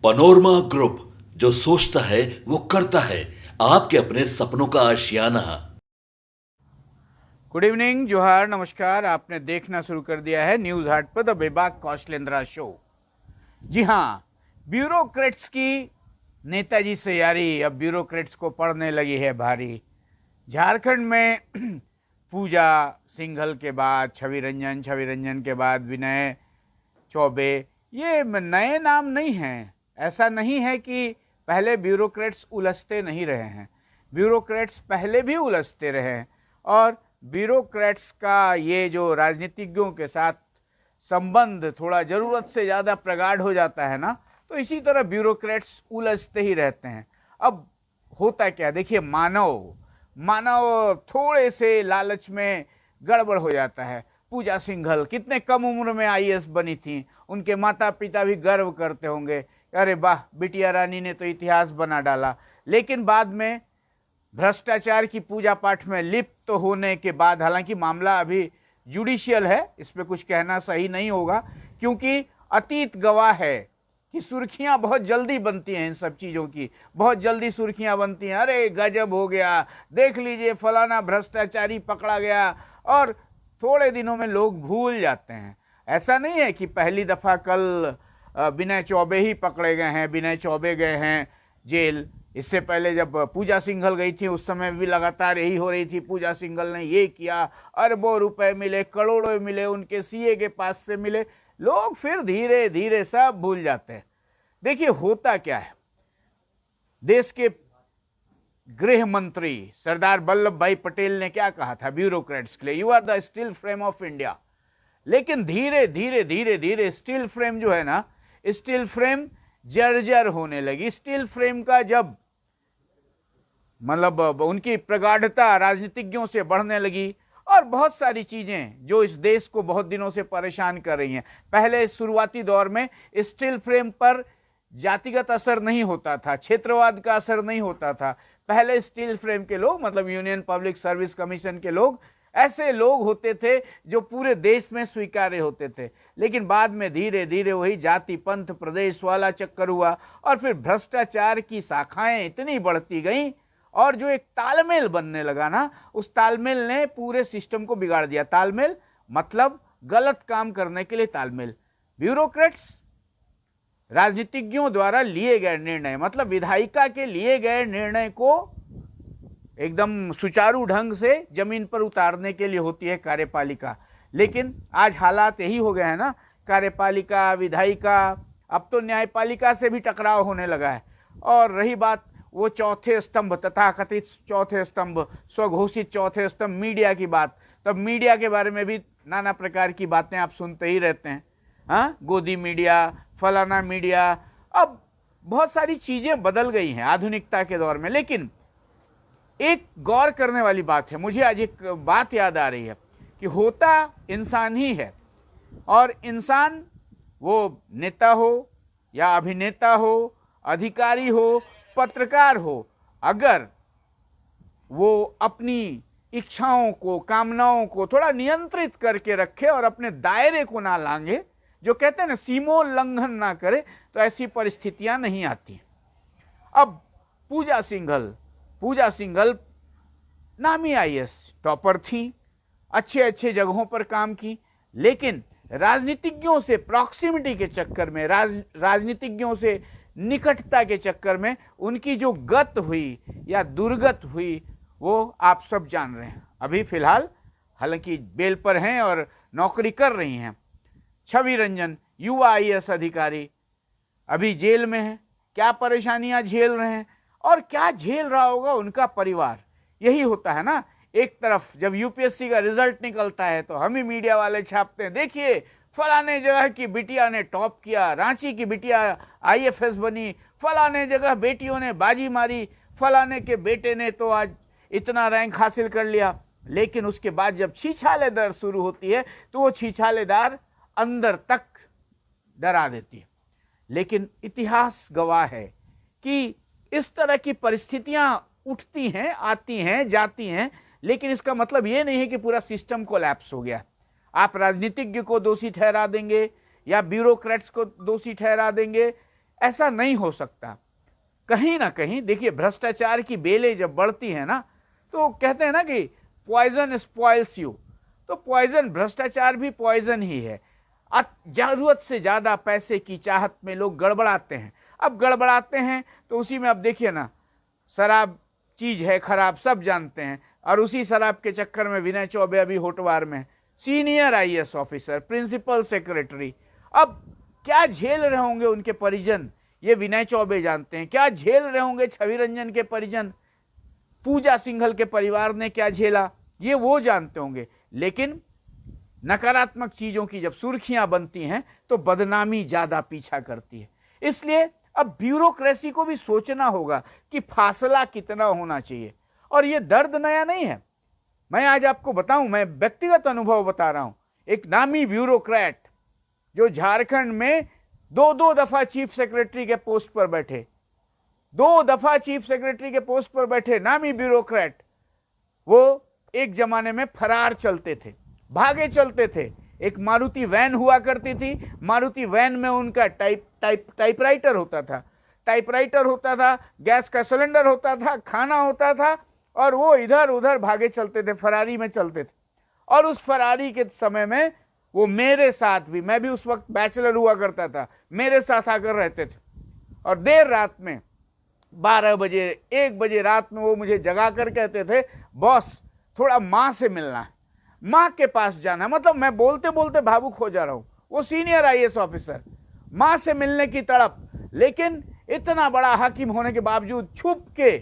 Panorama group, जो सोचता है वो करता है। आपके अपने सपनों का आशियाना। गुड इवनिंग, जोहार, नमस्कार। आपने देखना शुरू कर दिया है न्यूज हाट पर द बेबाक कौशलेंद्रा शो। जी हाँ, ब्यूरोक्रेट्स की नेताजी से यारी अब ब्यूरोक्रेट्स को पड़ने लगी है भारी। झारखंड में पूजा सिंघल के बाद छवि रंजन के बाद विनय चौबे, ये नए नाम नहीं हैं। ऐसा नहीं है कि पहले ब्यूरोक्रेट्स उलझते नहीं रहे हैं, ब्यूरोक्रेट्स पहले भी उलझते रहे हैं। और ब्यूरोक्रेट्स का ये जो राजनीतिज्ञों के साथ संबंध थोड़ा जरूरत से ज़्यादा प्रगाढ़ हो जाता है ना, तो इसी तरह ब्यूरोक्रेट्स उलझते ही रहते हैं। अब होता क्या, देखिए, मानव मानव थोड़े से लालच में गड़बड़ हो जाता है। पूजा सिंघल कितने कम उम्र में आईएएस बनी थी, उनके माता पिता भी गर्व करते होंगे, अरे वाह, बिटिया रानी ने तो इतिहास बना डाला। लेकिन बाद में भ्रष्टाचार की पूजा पाठ में लिप्त होने के बाद, हालांकि मामला अभी जुडिशियल है, इस पे कुछ कहना सही नहीं होगा, क्योंकि अतीत गवाह है कि सुर्खियां बहुत जल्दी बनती हैं। इन सब चीज़ों की बहुत जल्दी सुर्खियां बनती हैं। अरे गजब हो गया, देख लीजिए फलाना भ्रष्टाचारी पकड़ा गया, और थोड़े दिनों में लोग भूल जाते हैं। ऐसा नहीं है कि पहली दफ़ा कल विनय चौबे ही पकड़े गए हैं, विनय चौबे गए हैं जेल। इससे पहले जब पूजा सिंघल गई थी, उस समय भी लगातार यही हो रही थी, पूजा सिंघल ने ये किया, अरबों रुपए मिले, करोड़ों मिले, उनके सीए के पास से मिले। लोग फिर धीरे धीरे सब भूल जाते हैं। देखिए होता क्या है, देश के गृह मंत्री सरदार वल्लभ भाई पटेल ने क्या कहा था ब्यूरोक्रेट्स के लिए, you are the steel frame of India. लेकिन धीरे धीरे धीरे धीरे स्टील फ्रेम जो है ना, स्टील फ्रेम जर्जर होने लगी। स्टील फ्रेम का जब मतलब उनकी प्रगाढ़ता राजनीतिज्ञों से बढ़ने लगी, और बहुत सारी चीजें जो इस देश को बहुत दिनों से परेशान कर रही हैं। पहले शुरुआती दौर में स्टील फ्रेम पर जातिगत असर नहीं होता था, क्षेत्रवाद का असर नहीं होता था। पहले स्टील फ्रेम के लोग, मतलब यूनियन पब्लिक सर्विस कमीशन के लोग, ऐसे लोग होते थे जो पूरे देश में स्वीकार्य होते थे। लेकिन बाद में धीरे धीरे वही जाति पंथ प्रदेश वाला चक्कर हुआ, और फिर भ्रष्टाचार की शाखाएं इतनी बढ़ती गईं, और जो एक तालमेल बनने लगा ना, उस तालमेल ने पूरे सिस्टम को बिगाड़ दिया। तालमेल मतलब गलत काम करने के लिए तालमेल। ब्यूरोक्रेट्स राजनीतिज्ञों द्वारा लिए गए निर्णय, मतलब विधायिका के लिए गए निर्णय को एकदम सुचारू ढंग से जमीन पर उतारने के लिए होती है कार्यपालिका। लेकिन आज हालात यही हो गए हैं ना, कार्यपालिका विधायिका, अब तो न्यायपालिका से भी टकराव होने लगा है। और रही बात वो चौथे स्तंभ, तथाकथित चौथे स्तंभ, स्वघोषित चौथे स्तंभ मीडिया की बात, तब मीडिया के बारे में भी नाना प्रकार की बातें आप सुनते ही रहते हैं। हाँ, गोदी मीडिया, फलाना मीडिया, अब बहुत सारी चीजें बदल गई हैं आधुनिकता के दौर में। लेकिन एक गौर करने वाली बात है, मुझे आज एक बात याद आ रही है कि होता इंसान ही है, और इंसान वो नेता हो या अभिनेता हो, अधिकारी हो, पत्रकार हो, अगर वो अपनी इच्छाओं को, कामनाओं को थोड़ा नियंत्रित करके रखे और अपने दायरे को ना लांघे, जो कहते हैं ना सीमोल्लंघन ना करे, तो ऐसी परिस्थितियां नहीं आती। अब पूजा सिंघल नामी आईएएस टॉपर थी, अच्छे अच्छे जगहों पर काम की, लेकिन राजनीतिज्ञों से प्रॉक्सिमिटी के चक्कर में, राजनीतिज्ञों से निकटता के चक्कर में उनकी जो गत हुई या दुर्गत हुई, वो आप सब जान रहे हैं। अभी फिलहाल हालांकि बेल पर हैं और नौकरी कर रही हैं। छवि रंजन, युवा आईएएस अधिकारी, अभी जेल में है। क्या परेशानियां झेल रहे हैं, और क्या झेल रहा होगा उनका परिवार। यही होता है ना, एक तरफ जब यूपीएससी का रिजल्ट निकलता है तो हम ही मीडिया वाले छापते हैं, देखिए फलाने जगह की बिटिया ने टॉप किया, रांची की बिटिया आईएफएस बनी, फलाने जगह बेटियों ने बाजी मारी, फलाने के बेटे ने तो आज इतना रैंक हासिल कर लिया। लेकिन उसके बाद जब छीछालेदार शुरू होती है, तो वो छीछालेदार अंदर तक डरा देती है। लेकिन इतिहास गवाह है कि इस तरह की परिस्थितियां उठती हैं, आती हैं, जाती हैं, लेकिन इसका मतलब ये नहीं है कि पूरा सिस्टम कोलैप्स हो गया। आप राजनीतिज्ञ को दोषी ठहरा देंगे या ब्यूरोक्रेट्स को दोषी ठहरा देंगे ऐसा नहीं हो सकता। कहीं ना कहीं देखिए, भ्रष्टाचार की बेलें जब बढ़ती है ना, तो कहते हैं ना कि पॉइजन स्पॉइल्स यू, तो पॉइजन, भ्रष्टाचार भी पॉइजन ही है। जरूरत से ज्यादा पैसे की चाहत में लोग गड़बड़ाते हैं। अब गड़बड़ाते हैं तो उसी में, अब देखिए ना, शराब चीज है खराब, सब जानते हैं, और उसी शराब के चक्कर में विनय चौबे अभी होटवार में, senior IAS officer, principal secretary. अब क्या झेल रहे होंगे उनके परिजन, ये विनय चौबे जानते हैं। क्या झेल रहे होंगे छवि रंजन के परिजन, पूजा सिंघल के परिवार ने क्या झेला, ये वो जानते होंगे। लेकिन नकारात्मक चीजों की जब सुर्खियां बनती हैं तो बदनामी ज्यादा पीछा करती है। इसलिए अब ब्यूरोक्रेसी को भी सोचना होगा कि फासला कितना होना चाहिए। और ये दर्द नया नहीं है, मैं आज आपको बताऊं, मैं व्यक्तिगत अनुभव बता रहा हूं। एक नामी ब्यूरोक्रेट जो झारखंड में दो दफा चीफ सेक्रेटरी के पोस्ट पर बैठे, 2 दफा चीफ सेक्रेटरी के पोस्ट पर बैठे नामी ब्यूरोक्रेट, वो एक जमाने में फरार चलते थे, भागे चलते थे। एक मारुति वैन हुआ करती थी, मारुति वैन में उनका टाइपराइटर होता था, टाइपराइटर होता था, गैस का सिलेंडर होता था, खाना होता था, और वो इधर उधर भागे चलते थे, फरारी में चलते थे। और उस फरारी के समय में वो मेरे साथ भी, मैं भी उस वक्त बैचलर हुआ करता था, मेरे साथ आकर रहते थे। और देर रात में 12 बजे 1 बजे रात में वो मुझे जगा कर कहते थे, बॉस थोड़ा माँ से मिलना है, माँ के पास जाना। मतलब मैं बोलते बोलते भावुक हो जा रहा हूं। वो सीनियर आईएएस ऑफिसर, माँ से मिलने की तड़प, लेकिन इतना बड़ा हाकिम होने के बावजूद छुप के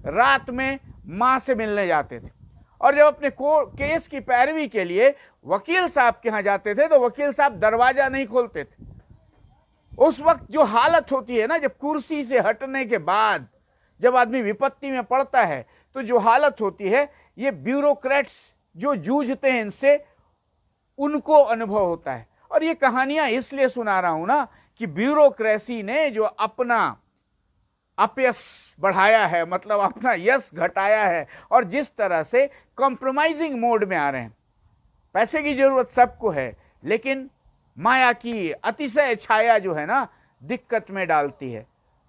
रात में माँ से मिलने जाते थे। और जब अपने केस की पैरवी के लिए वकील साहब के यहां जाते थे तो वकील साहब दरवाजा नहीं खोलते थे। उस वक्त जो हालत होती है ना, जब कुर्सी से हटने के बाद जब आदमी विपत्ति में पड़ता है, तो जो हालत होती है, ये ब्यूरोक्रेट्स जो जूझते हैं इनसे, उनको अनुभव होता है। और ये कहानियां इसलिए सुना रहा हूं ना कि ब्यूरोक्रेसी ने जो अपना अपयश बढ़ाया है, मतलब अपना यश घटाया है, और जिस तरह से कॉम्प्रोमाइजिंग मोड में आ रहे हैं। पैसे की जरूरत सबको है, लेकिन माया की अतिशय छाया जो है ना, दिक्कत में डालती है,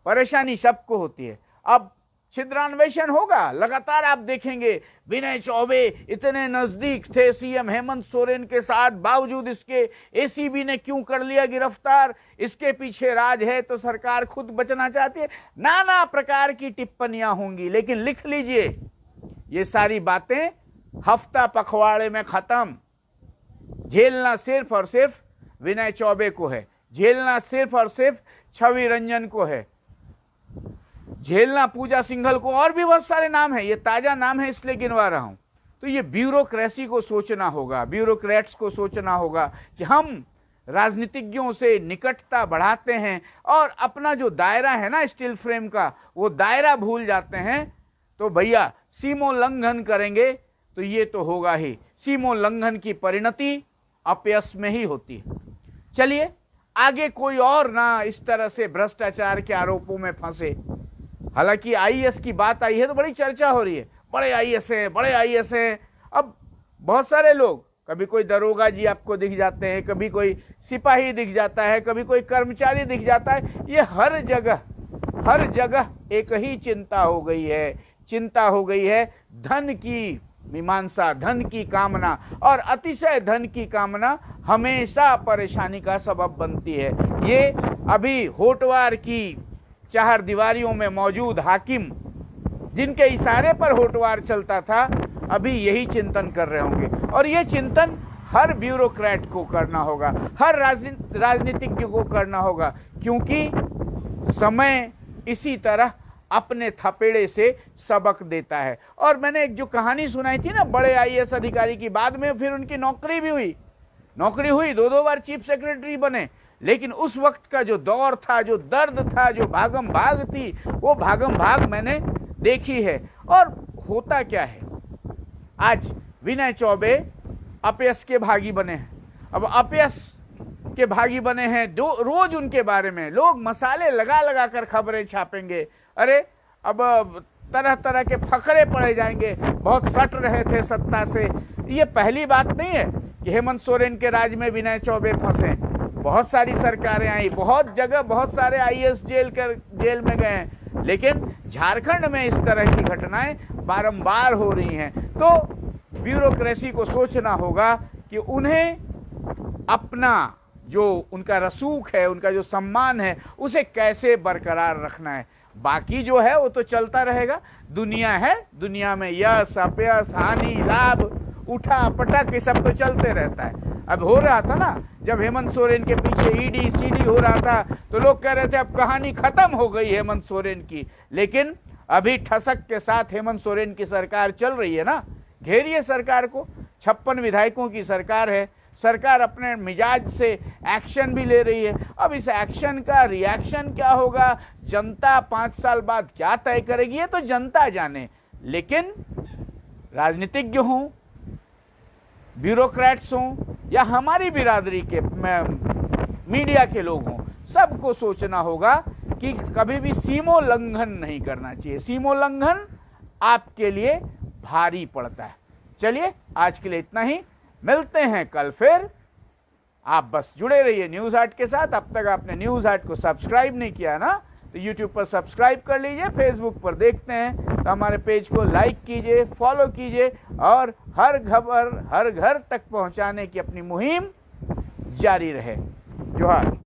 परेशानी सबको होती है। अब छिद्रान्वेषण होगा, लगातार आप देखेंगे विनय चौबे इतने नजदीक थे सीएम हेमंत सोरेन के साथ, बावजूद इसके एसीबी ने क्यों कर लिया गिरफ्तार, इसके पीछे राज है तो सरकार खुद बचना चाहती है, नाना प्रकार की टिप्पणियां होंगी। लेकिन लिख लीजिए, ये सारी बातें हफ्ता पखवाड़े में खत्म। झेलना सिर्फ और सिर्फ विनय चौबे को है, झेलना सिर्फ और सिर्फ छवि रंजन को है, झेलना पूजा सिंघल को, और भी बहुत सारे नाम है, ये ताजा नाम है इसलिए गिनवा रहा हूं। तो ये ब्यूरोक्रेसी को सोचना होगा, ब्यूरोक्रेट्स को सोचना होगा कि हम राजनीतिज्ञों से निकटता बढ़ाते हैं और अपना जो दायरा है ना स्टील फ्रेम का, वो दायरा भूल जाते हैं। तो भैया सीमोल्लंघन करेंगे तो ये तो होगा ही, सीमोल्लंघन की परिणति अपयश में ही होती है। चलिए आगे कोई और ना इस तरह से भ्रष्टाचार के आरोपों में फंसे। हालांकि आईएएस की बात आई है तो बड़ी चर्चा हो रही है, बड़े आईएएस हैं, बड़े आईएएस हैं। अब बहुत सारे लोग, कभी कोई दरोगा जी आपको दिख जाते हैं, कभी कोई सिपाही दिख जाता है, कभी कोई कर्मचारी दिख जाता है। ये हर जगह एक ही चिंता हो गई है, चिंता हो गई है धन की मीमांसा, धन की कामना, और अतिशय धन की कामना हमेशा परेशानी का सबब बनती है। ये अभी होटवार की 4 दीवारियों में मौजूद हाकिम, जिनके इशारे पर होटवार चलता था, अभी यही चिंतन कर रहे होंगे। और ये चिंतन हर ब्यूरोक्रेट को करना होगा, हर राजनीतिज्ञ को करना होगा, क्योंकि समय इसी तरह अपने थपेड़े से सबक देता है। और मैंने एक जो कहानी सुनाई थी ना बड़े आईएएस अधिकारी की, बाद में फिर उनकी नौकरी हुई, 2 बार चीफ सेक्रेटरी बने। लेकिन उस वक्त का जो दौर था, जो दर्द था, जो भागम भाग थी, वो भागम भाग मैंने देखी है। और होता क्या है, आज विनय चौबे अपयश के भागी बने हैं। अब अपयश के भागी बने हैं, रोज उनके बारे में लोग मसाले लगा लगा कर खबरें छापेंगे। अरे अब तरह तरह के फकरे पड़े जाएंगे, बहुत सट रहे थे सत्ता से। ये पहली बात नहीं है कि हेमंत सोरेन के राज में विनय चौबे फंसे, बहुत सारी सरकारें आई, बहुत जगह बहुत सारे आईएएस जेल में गए हैं, लेकिन झारखंड में इस तरह की घटनाएं बारंबार हो रही हैं। तो ब्यूरोक्रेसी को सोचना होगा कि उन्हें अपना जो उनका रसूख है, उनका जो सम्मान है, उसे कैसे बरकरार रखना है। बाकी जो है वो तो चलता रहेगा। दुनिया है, दुनिया में यश अपयश हानि लाभ उठा पटक ये सब तो चलते रहता है। अब हो रहा था ना, जब हेमंत सोरेन के पीछे ईडी सीडी हो रहा था तो लोग कह रहे थे अब कहानी खत्म हो गई हेमंत सोरेन की, लेकिन अभी ठसक के साथ हेमंत सोरेन की सरकार चल रही है ना। घेरिए सरकार को, 56 विधायकों की सरकार है, सरकार अपने मिजाज से एक्शन भी ले रही है। अब इस एक्शन का रिएक्शन क्या होगा, जनता 5 साल बाद क्या तय करेगी, ये तो जनता जाने। लेकिन राजनीतिज्ञ हों, ब्यूरोक्रेट्स हों या हमारी बिरादरी के मीडिया के लोग हों, सबको सोचना होगा कि कभी भी सीमोल्लंघन नहीं करना चाहिए। सीमोल्लंघन आपके लिए भारी पड़ता है। चलिए आज के लिए इतना ही, मिलते हैं कल फिर। आप बस जुड़े रहिए न्यूज़ हाट के साथ। अब तक आपने न्यूज़ हाट को सब्सक्राइब नहीं किया ना, तो यूट्यूब पर सब्सक्राइब कर लीजिए। फेसबुक पर देखते हैं तो हमारे पेज को लाइक कीजिए, फॉलो कीजिए और हर खबर हर घर तक पहुंचाने की अपनी मुहिम जारी रहे। जोहार।